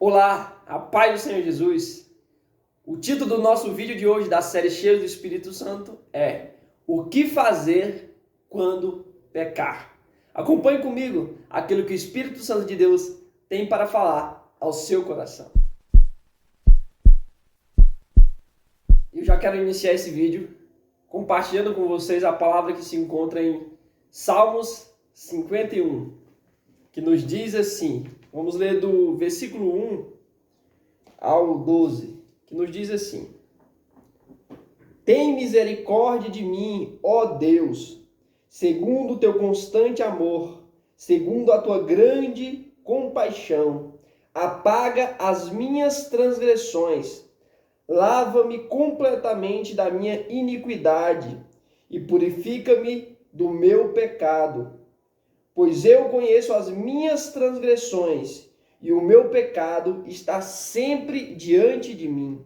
Olá, a paz do Senhor Jesus. O título do nosso vídeo de hoje da série Cheio do Espírito Santo é O que fazer quando pecar? Acompanhe comigo aquilo que o Espírito Santo de Deus tem para falar ao seu coração. Eu já quero iniciar esse vídeo compartilhando com vocês a palavra que se encontra em Salmos 51, que nos diz assim. Vamos ler do versículo 1 ao 12, que nos diz assim: Tem misericórdia de mim, ó Deus, segundo o teu constante amor, segundo a tua grande compaixão. Apaga as minhas transgressões, lava-me completamente da minha iniquidade e purifica-me do meu pecado. Pois eu conheço as minhas transgressões, e o meu pecado está sempre diante de mim.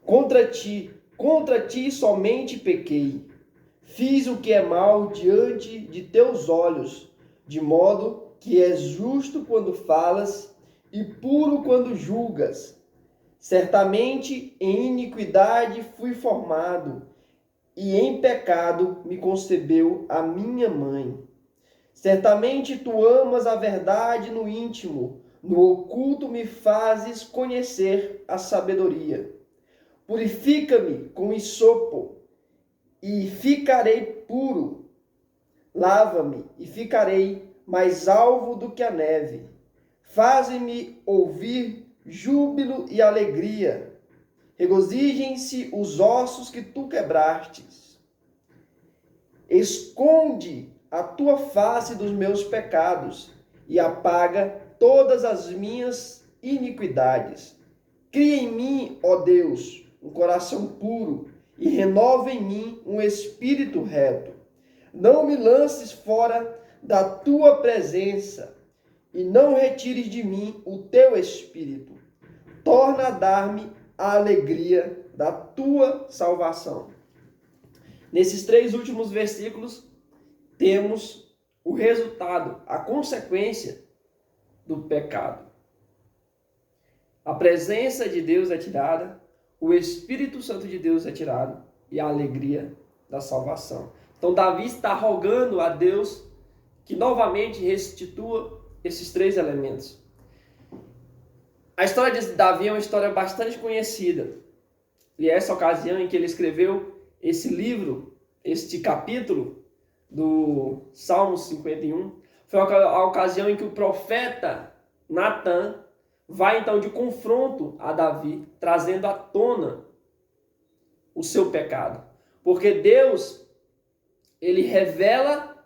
Contra ti somente pequei. Fiz o que é mal diante de teus olhos, de modo que és justo quando falas e puro quando julgas. Certamente em iniquidade fui formado, e em pecado me concebeu a minha mãe. Certamente tu amas a verdade no íntimo, no oculto me fazes conhecer a sabedoria. Purifica-me com hisopo, e ficarei puro. Lava-me, e ficarei mais alvo do que a neve. Faze-me ouvir júbilo e alegria. Regozijem-se os ossos que tu quebrastes. Esconde a tua face dos meus pecados e apaga todas as minhas iniquidades. Cria em mim, ó Deus, um coração puro e renova em mim um espírito reto. Não me lances fora da tua presença e não retires de mim o teu espírito. Torna a dar-me a alegria da tua salvação. Nesses três últimos versículos, temos o resultado, a consequência do pecado. A presença de Deus é tirada, o Espírito Santo de Deus é tirado e a alegria da salvação. Então, Davi está rogando a Deus que novamente restitua esses três elementos. A história de Davi é uma história bastante conhecida. E é essa ocasião em que ele escreveu esse livro, este capítulo do Salmo 51, foi a ocasião em que o profeta Natan vai então de confronto a Davi, trazendo à tona o seu pecado. Porque Deus, ele revela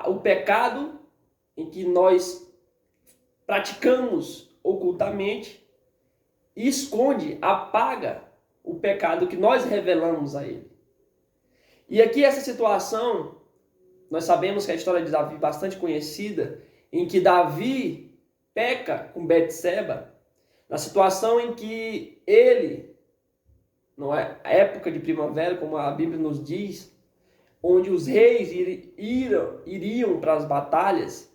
o pecado em que nós praticamos ocultamente e esconde, apaga o pecado que nós revelamos a ele. E aqui essa situação, nós sabemos que a história de Davi é bastante conhecida, em que Davi peca com Betseba, na situação em que ele, não é, a época de primavera, como a Bíblia nos diz, onde os reis iriam para as batalhas,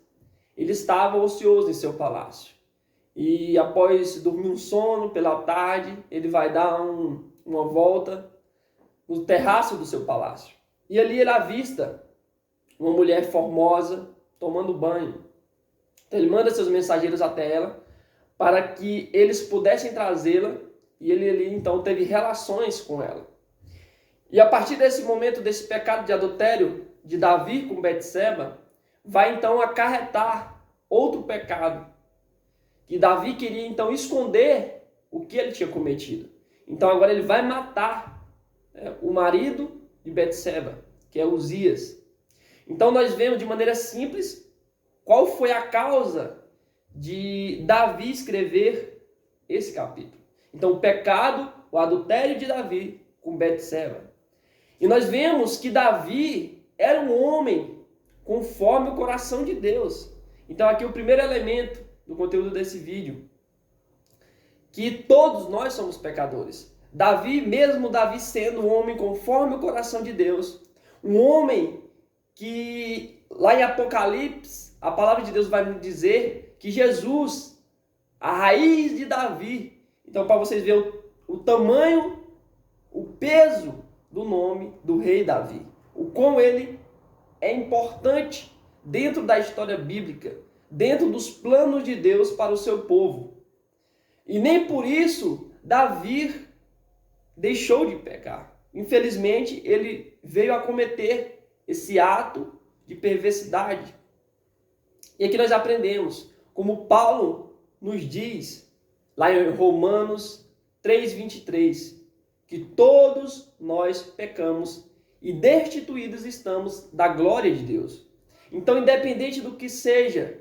ele estava ocioso em seu palácio. E após dormir um sono pela tarde, ele vai dar uma volta no terraço do seu palácio. E ali ele avista uma mulher formosa tomando banho. Então ele manda seus mensageiros até ela para que eles pudessem trazê-la, e ele ali então teve relações com ela. E a partir desse momento, desse pecado de adultério de Davi com Betseba, vai então acarretar outro pecado. E Davi queria então esconder o que ele tinha cometido. Então agora ele vai matar o marido de Betseba, que é Uzias. Então nós vemos de maneira simples qual foi a causa de Davi escrever esse capítulo. Então o pecado, o adultério de Davi com Betseba. E nós vemos que Davi era um homem conforme o coração de Deus. Então aqui o primeiro elemento do conteúdo desse vídeo, que todos nós somos pecadores. Davi, mesmo Davi sendo um homem conforme o coração de Deus, um homem que lá em Apocalipse, a palavra de Deus vai nos dizer que Jesus a raiz de Davi. Então, para vocês verem o tamanho, o peso do nome do rei Davi, o quão ele é importante dentro da história bíblica, dentro dos planos de Deus para o seu povo. E nem por isso Davi deixou de pecar. Infelizmente, ele veio a cometer esse ato de perversidade. E aqui nós aprendemos, como Paulo nos diz, lá em Romanos 3:23, que todos nós pecamos e destituídos estamos da glória de Deus. Então, independente do que seja,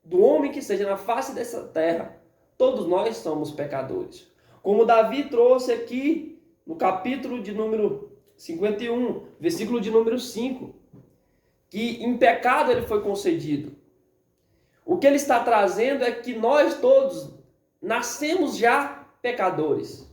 do homem que seja na face dessa terra, todos nós somos pecadores. Como Davi trouxe aqui no capítulo de número 51, versículo de número 5, que em pecado ele foi concedido. O que ele está trazendo é que nós todos nascemos já pecadores.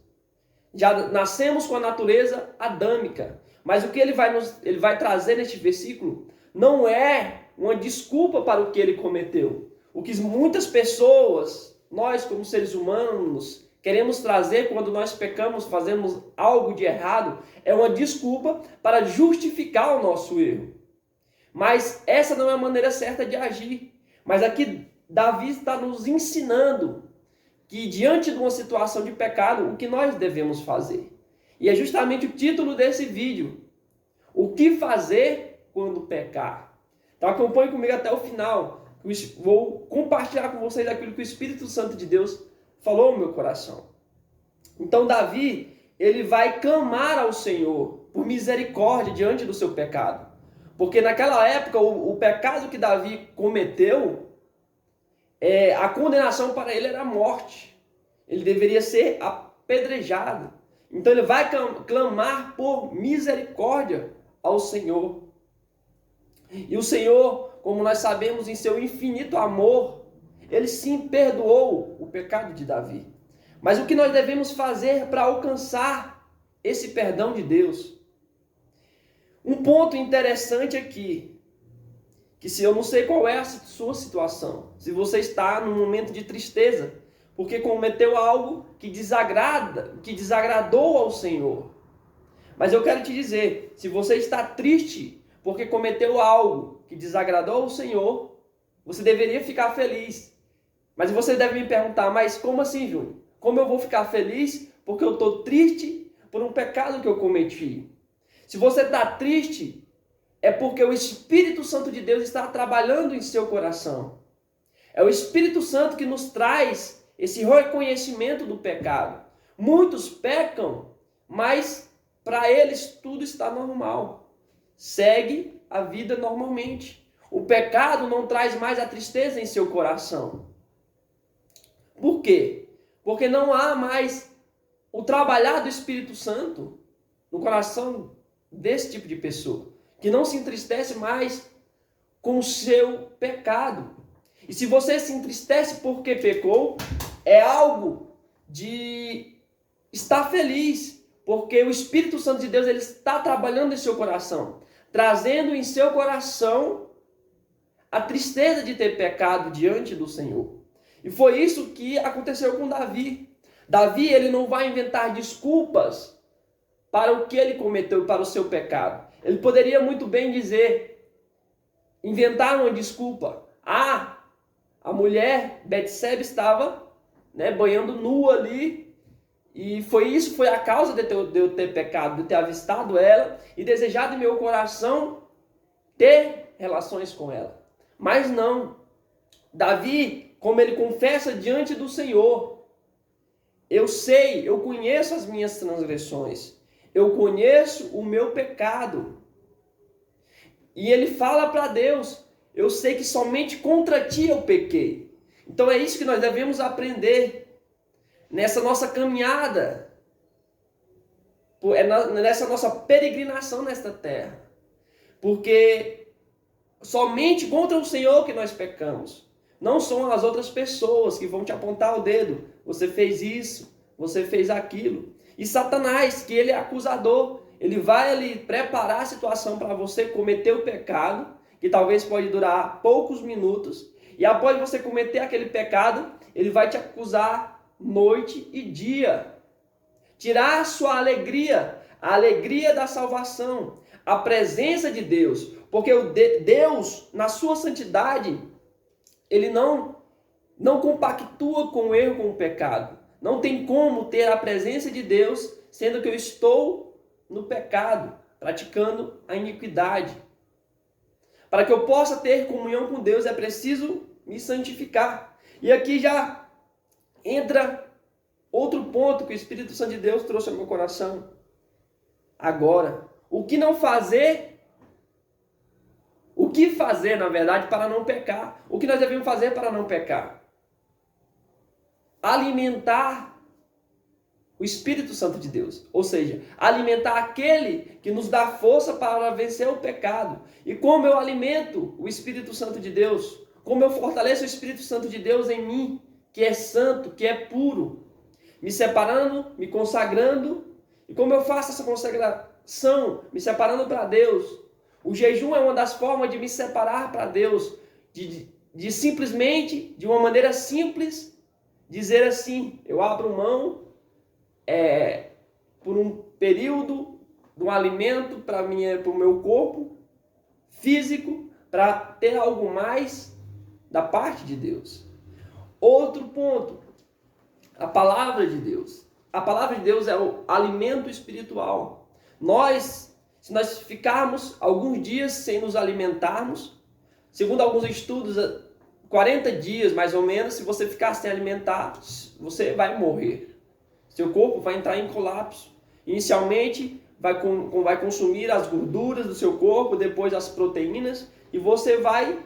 Já nascemos com a natureza adâmica. Mas o que ele vai trazer neste versículo não é uma desculpa para o que ele cometeu. O que muitas pessoas, nós como seres humanos, queremos trazer quando nós pecamos, fazemos algo de errado, é uma desculpa para justificar o nosso erro. Mas essa não é a maneira certa de agir. Mas aqui Davi está nos ensinando que diante de uma situação de pecado, o que nós devemos fazer. E é justamente o título desse vídeo. O que fazer quando pecar? Então acompanhe comigo até o final. Vou compartilhar com vocês aquilo que o Espírito Santo de Deus falou no meu coração. Então Davi, ele vai clamar ao Senhor por misericórdia diante do seu pecado. Porque naquela época, o pecado que Davi cometeu, a condenação para ele era a morte. Ele deveria ser apedrejado. Então ele vai clamar por misericórdia ao Senhor. E o Senhor, como nós sabemos, em seu infinito amor, ele sim perdoou o pecado de Davi. Mas o que nós devemos fazer para alcançar esse perdão de Deus? Um ponto interessante aqui, que se eu não sei qual é a sua situação, se você está num momento de tristeza, porque cometeu algo que desagradou ao Senhor. Mas eu quero te dizer, se você está triste porque cometeu algo que desagradou ao Senhor, você deveria ficar feliz. Mas você deve me perguntar, mas como assim, Júnior? Como eu vou ficar feliz porque eu estou triste por um pecado que eu cometi? Se você está triste, é porque o Espírito Santo de Deus está trabalhando em seu coração. É o Espírito Santo que nos traz esse reconhecimento do pecado. Muitos pecam, mas para eles tudo está normal. Segue a vida normalmente. O pecado não traz mais a tristeza em seu coração. Por quê? Porque não há mais o trabalhar do Espírito Santo no coração desse tipo de pessoa, que não se entristece mais com o seu pecado. E se você se entristece porque pecou, é algo de estar feliz, porque o Espírito Santo de Deus ele está trabalhando em seu coração, trazendo em seu coração a tristeza de ter pecado diante do Senhor. E foi isso que aconteceu com Davi. Davi ele não vai inventar desculpas para o que ele cometeu, para o seu pecado. Ele poderia muito bem dizer, inventar uma desculpa. A mulher Betsebe estava banhando nua ali, e foi a causa de eu ter pecado, de eu ter avistado ela e desejado em meu coração ter relações com ela. Mas não. Davi, como ele confessa diante do Senhor, eu conheço as minhas transgressões. Eu conheço o meu pecado. E ele fala para Deus, eu sei que somente contra ti eu pequei. Então é isso que nós devemos aprender nessa nossa caminhada, nessa nossa peregrinação nesta terra. Porque somente contra o Senhor que nós pecamos. Não são as outras pessoas que vão te apontar o dedo. Você fez isso, você fez aquilo. E Satanás, que ele é acusador, ele vai ali preparar a situação para você cometer o pecado, que talvez pode durar poucos minutos, e após você cometer aquele pecado, ele vai te acusar noite e dia. Tirar a sua alegria, a alegria da salvação, a presença de Deus. Porque Deus, na sua santidade, ele não compactua com o erro, com o pecado. Não tem como ter a presença de Deus, sendo que eu estou no pecado, praticando a iniquidade. Para que eu possa ter comunhão com Deus, é preciso me santificar. E aqui já entra outro ponto que o Espírito Santo de Deus trouxe ao meu coração. Agora, o que fazer, na verdade, para não pecar? O que nós devemos fazer para não pecar? Alimentar o Espírito Santo de Deus. Ou seja, alimentar aquele que nos dá força para vencer o pecado. E como eu alimento o Espírito Santo de Deus? Como eu fortaleço o Espírito Santo de Deus em mim, que é santo, que é puro? Me separando, me consagrando. E como eu faço essa consagração? Me separando para Deus. O jejum é uma das formas de me separar para Deus. De simplesmente, de uma maneira simples, dizer assim: eu abro mão por um período de um alimento para o meu corpo físico, para ter algo mais da parte de Deus. Outro ponto, a palavra de Deus. A palavra de Deus é o alimento espiritual. Se nós ficarmos alguns dias sem nos alimentarmos, segundo alguns estudos, 40 dias mais ou menos, se você ficar sem alimentar, você vai morrer. Seu corpo vai entrar em colapso. Inicialmente, vai consumir as gorduras do seu corpo, depois as proteínas, e você vai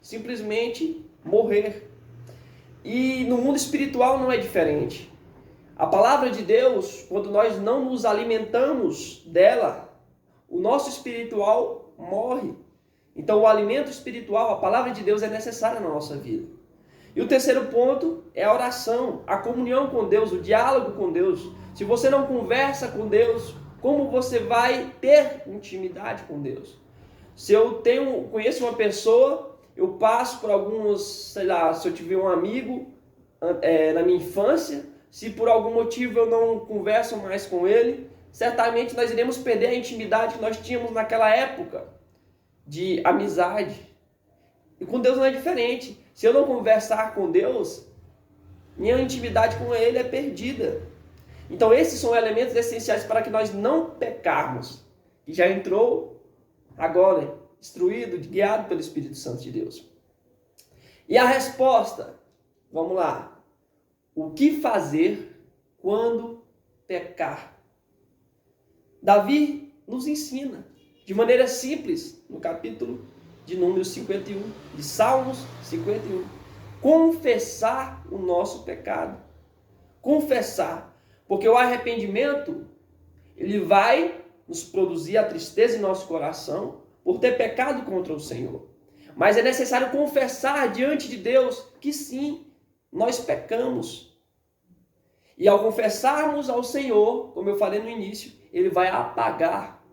simplesmente morrer. E no mundo espiritual não é diferente. A palavra de Deus, quando nós não nos alimentamos dela, o nosso espiritual morre. Então o alimento espiritual, a palavra de Deus, é necessária na nossa vida. E o terceiro ponto é a oração, a comunhão com Deus, o diálogo com Deus. Se você não conversa com Deus, como você vai ter intimidade com Deus? Se eu conheço uma pessoa, eu passo por alguns, sei lá, se eu tiver um amigo na minha infância, se por algum motivo eu não converso mais com ele, certamente nós iremos perder a intimidade que nós tínhamos naquela época de amizade. E com Deus não é diferente. Se eu não conversar com Deus, minha intimidade com Ele é perdida. Então esses são elementos essenciais para que nós não pecarmos. E já entrou agora, instruído, guiado pelo Espírito Santo de Deus. E a resposta, vamos lá. O que fazer quando pecar? Davi nos ensina, de maneira simples, no capítulo de Números 51, de Salmos 51. Confessar o nosso pecado. Confessar. Porque o arrependimento, ele vai nos produzir a tristeza em nosso coração por ter pecado contra o Senhor. Mas é necessário confessar diante de Deus que sim, nós pecamos. E ao confessarmos ao Senhor, como eu falei no início, Ele vai apagar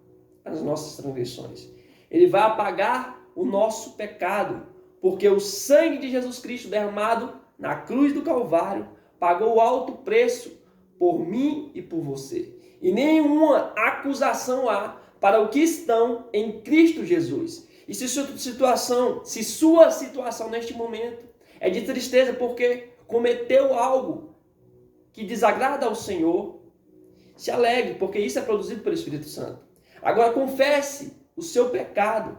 as nossas transgressões. Ele vai apagar o nosso pecado, porque o sangue de Jesus Cristo derramado na cruz do Calvário pagou o alto preço por mim e por você. E nenhuma acusação há para os que estão em Cristo Jesus. E se sua situação neste momento é de tristeza porque cometeu algo que desagrada ao Senhor, se alegre, porque isso é produzido pelo Espírito Santo. Agora confesse o seu pecado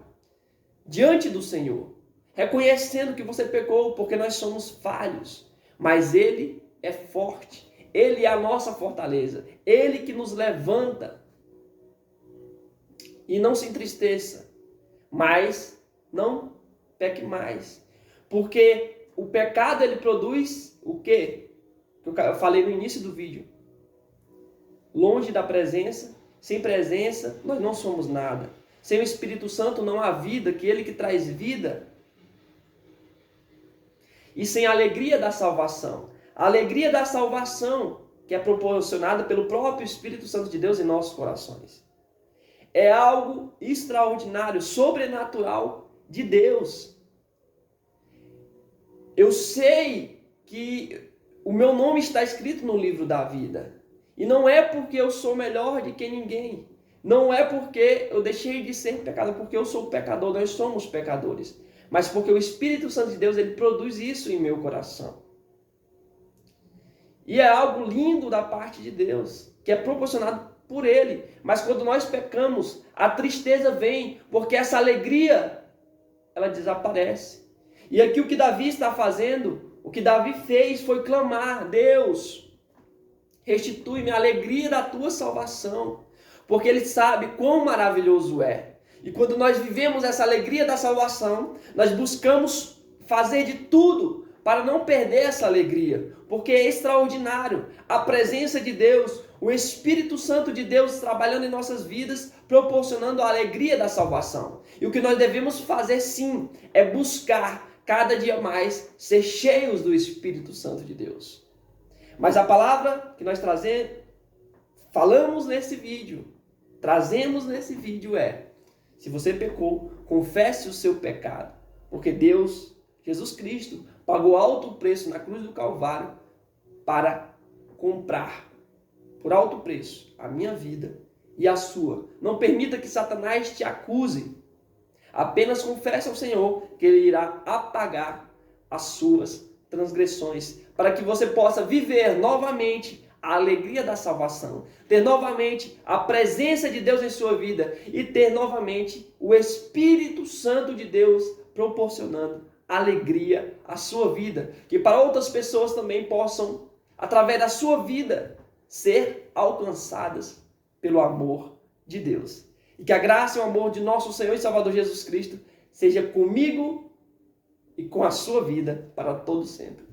diante do Senhor, reconhecendo que você pecou, porque nós somos falhos, mas Ele é forte, Ele é a nossa fortaleza, Ele que nos levanta. E não se entristeça, mas não peque mais, porque o pecado ele produz o quê? Eu falei no início do vídeo. Longe da presença, sem presença, nós não somos nada. Sem o Espírito Santo não há vida, que Ele que traz vida. E sem a alegria da salvação. A alegria da salvação que é proporcionada pelo próprio Espírito Santo de Deus em nossos corações. É algo extraordinário, sobrenatural de Deus. Eu sei que o meu nome está escrito no livro da vida. E não é porque eu sou melhor do que ninguém. Não é porque eu deixei de ser pecador, porque eu sou pecador, nós somos pecadores. Mas porque o Espírito Santo de Deus, ele produz isso em meu coração. E é algo lindo da parte de Deus, que é proporcionado por Ele. Mas quando nós pecamos, a tristeza vem, porque essa alegria, ela desaparece. E aqui o que Davi está fazendo, o que Davi fez foi clamar: Deus, restitui-me a alegria da tua salvação. Porque ele sabe quão maravilhoso é. E quando nós vivemos essa alegria da salvação, nós buscamos fazer de tudo para não perder essa alegria, porque é extraordinário a presença de Deus, o Espírito Santo de Deus trabalhando em nossas vidas, proporcionando a alegria da salvação. E o que nós devemos fazer sim, é buscar cada dia mais ser cheios do Espírito Santo de Deus. Mas a palavra que nós falamos nesse vídeo, trazemos nesse vídeo se você pecou, confesse o seu pecado, porque Deus, Jesus Cristo, pagou alto preço na cruz do Calvário para comprar por alto preço a minha vida e a sua. Não permita que Satanás te acuse. Apenas confesse ao Senhor que Ele irá apagar as suas transgressões, para que você possa viver novamente a alegria da salvação, ter novamente a presença de Deus em sua vida e ter novamente o Espírito Santo de Deus proporcionando alegria à sua vida, que para outras pessoas também possam, através da sua vida, ser alcançadas pelo amor de Deus. E que a graça e o amor de nosso Senhor e Salvador Jesus Cristo seja comigo e com a sua vida para todo sempre.